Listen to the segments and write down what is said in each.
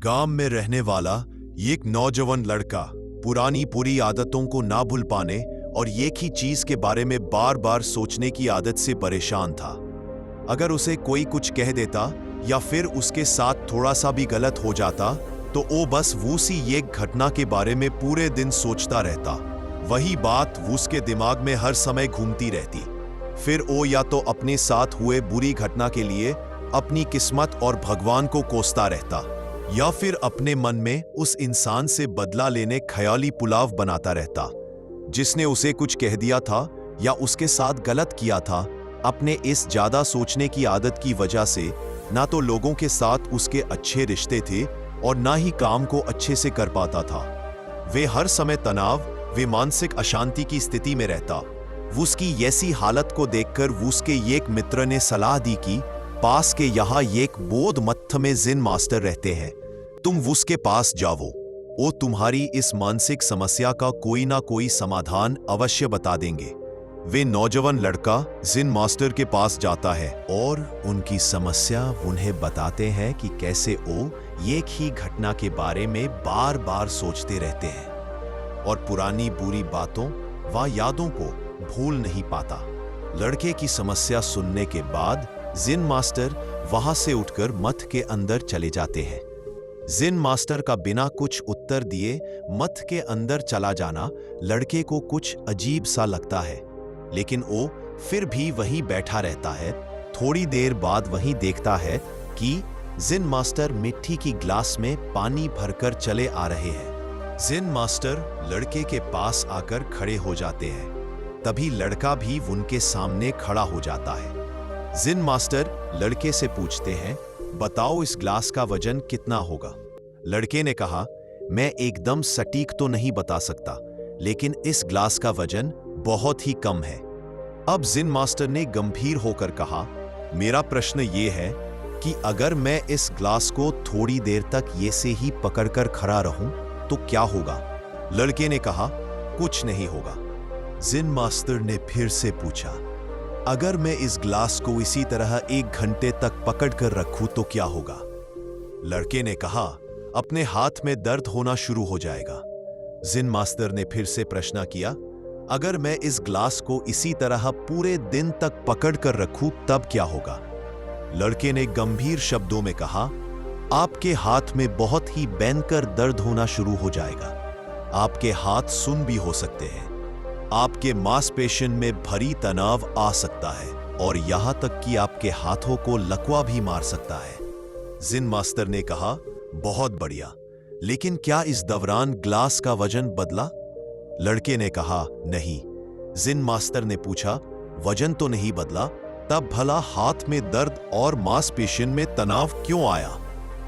गांव में रहने वाला एक नौजवान लड़का पुरानी बुरी आदतों को ना भूल पाने और एक ही चीज के बारे में बार बार सोचने की आदत से परेशान था। अगर उसे कोई कुछ कह देता या फिर उसके साथ थोड़ा सा भी गलत हो जाता तो वो बस उसी एक घटना के बारे में पूरे दिन सोचता रहता। वही बात उसके दिमाग में हर समय घूमती रहती। फिर वो या तो अपने साथ हुए बुरी घटना के लिए अपनी किस्मत और भगवान को कोसता रहता या फिर अपने मन में उस इंसान से बदला लेने ख्याली पुलाव बनाता रहता जिसने उसे कुछ कह दिया था या उसके साथ गलत किया था। अपने इस ज्यादा सोचने की आदत की वजह से ना तो लोगों के साथ उसके अच्छे रिश्ते थे और ना ही काम को अच्छे से कर पाता था। वे हर समय तनाव वे मानसिक अशांति की स्थिति में रहता। उसकी ऐसी हालत को देखकर उसके एक मित्र ने सलाह दी कि पास के यहाँ एक बौद्ध मठ में जिन मास्टर रहते हैं, तुम उसके पास जाओ। वो तुम्हारी इस मानसिक समस्या का कोई ना कोई समाधान अवश्य बता देंगे। वे नौजवान लड़का जिन मास्टर के पास जाता है और उनकी समस्या उन्हें बताते हैं कि कैसे वो एक ही घटना के बारे में बार बार सोचते रहते हैं और पुरानी बुरी बातों व यादों को भूल नहीं पाता। लड़के की समस्या सुनने के बाद जिन मास्टर वहां से उठकर मठ के अंदर चले जाते हैं। जिन मास्टर का बिना कुछ उत्तर दिए मठ के अंदर चला जाना लड़के को कुछ अजीब सा लगता है, लेकिन वो फिर भी वहीं बैठा रहता है। थोड़ी देर बाद वहीं देखता है कि जिन मास्टर मिट्टी की ग्लास में पानी भरकर चले आ रहे हैं। जिन मास्टर लड़के के पास आकर खड़े हो जाते हैं। तभी लड़का भी उनके सामने खड़ा हो जाता है। जिन मास्टर लड़के से पूछते हैं, बताओ इस ग्लास का वजन कितना होगा। लड़के ने कहा, मैं एकदम सटीक तो नहीं बता सकता, लेकिन इस ग्लास का वजन बहुत ही कम है। अब जिन मास्टर ने गंभीर होकर कहा, मेरा प्रश्न ये है कि अगर मैं इस ग्लास को थोड़ी देर तक ये से ही पकड़कर खड़ा रहूं तो क्या होगा। लड़के ने कहा, कुछ नहीं होगा। जिन मास्टर ने फिर से पूछा, अगर मैं इस ग्लास को इसी तरह 1 घंटे तक पकड़कर रखूं तो क्या होगा। लड़के ने कहा, अपने हाथ में दर्द होना शुरू हो जाएगा। जिन मास्टर ने फिर से प्रश्न किया, अगर मैं इस ग्लास को इसी तरह पूरे दिन तक पकड़कर रखूं तब क्या होगा। लड़के ने गंभीर शब्दों में कहा, आपके हाथ में बहुत ही भयंकर दर्द होना शुरू हो जाएगा। आपके हाथ सुन भी हो सकते हैं। आपके मांसपेशियों में भारी तनाव आ सकता है और यहां तक कि आपके हाथों को लकवा भी मार सकता है। जिन मास्टर ने कहा, बहुत बढ़िया, लेकिन क्या इस दौरान ग्लास का वजन बदला। लड़के ने कहा, नहीं। जिन मास्टर ने पूछा, वजन तो नहीं बदला, तब भला हाथ में दर्द और मांसपेशियों में तनाव क्यों आया।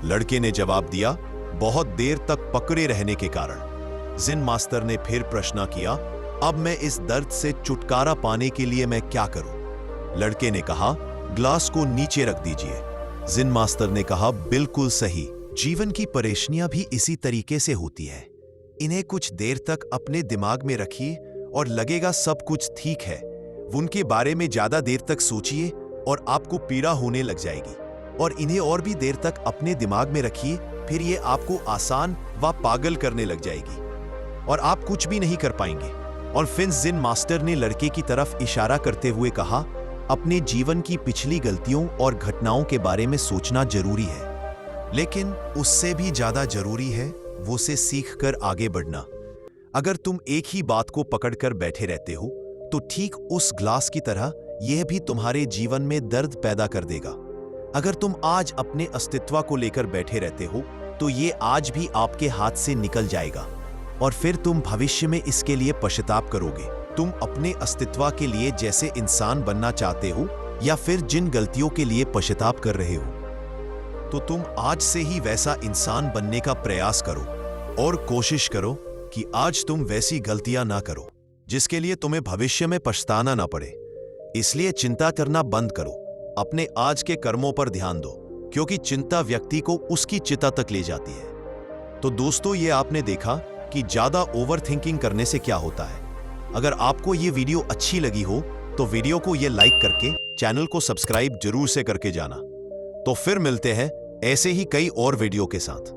लड़के ने जवाब दिया, बहुत देर तक पकड़े रहने के कारण। जिन मास्टर ने फिर प्रश्न किया, अब मैं इस दर्द से छुटकारा पाने के लिए मैं क्या करूं। लड़के ने कहा, ग्लास को नीचे रख दीजिए। जिन मास्टर ने कहा, बिल्कुल सही। जीवन की परेशानियां भी इसी तरीके से होती है। इन्हें कुछ देर तक अपने दिमाग में रखिए और लगेगा सब कुछ ठीक है। उनके बारे में ज्यादा देर तक सोचिए और आपको पीड़ा होने लग जाएगी। और इन्हें और भी देर तक अपने दिमाग में रखिए, फिर ये आपको आसान व पागल करने लग जाएगी और आप कुछ भी नहीं कर पाएंगे। और फिर जिन मास्टर ने लड़के की तरफ इशारा करते हुए कहा, अपने जीवन की पिछली गलतियों और घटनाओं के बारे में सोचना जरूरी है, लेकिन उससे भी ज्यादा जरूरी है वो से सीखकर आगे बढ़ना। अगर तुम एक ही बात को पकड़कर बैठे रहते हो तो ठीक उस ग्लास की तरह यह भी तुम्हारे जीवन में दर्द पैदा कर देगा। अगर तुम आज अपने अस्तित्व को लेकर बैठे रहते हो तो ये आज भी आपके हाथ से निकल जाएगा और फिर तुम भविष्य में इसके लिए पश्चाताप करोगे। तुम अपने अस्तित्व के लिए जैसे इंसान बनना चाहते हो या फिर जिन गलतियों के लिए पश्चाताप कर रहे हो, तो तुम आज से ही वैसा इंसान बनने का प्रयास करो और कोशिश करो कि आज तुम वैसी गलतियां ना करो जिसके लिए तुम्हें भविष्य में पछताना ना पड़े। इसलिए चिंता करना बंद करो। अपने आज के कर्मों पर ध्यान दो, क्योंकि चिंता व्यक्ति को उसकी चिता तक ले जाती है। तो दोस्तों, ये आपने देखा कि ज्यादा ओवर थिंकिंग करने से क्या होता है। अगर आपको ये वीडियो अच्छी लगी हो तो वीडियो को ये लाइक करके चैनल को सब्सक्राइब जरूर से करके जाना। तो फिर मिलते हैं ऐसे ही कई और वीडियो के साथ।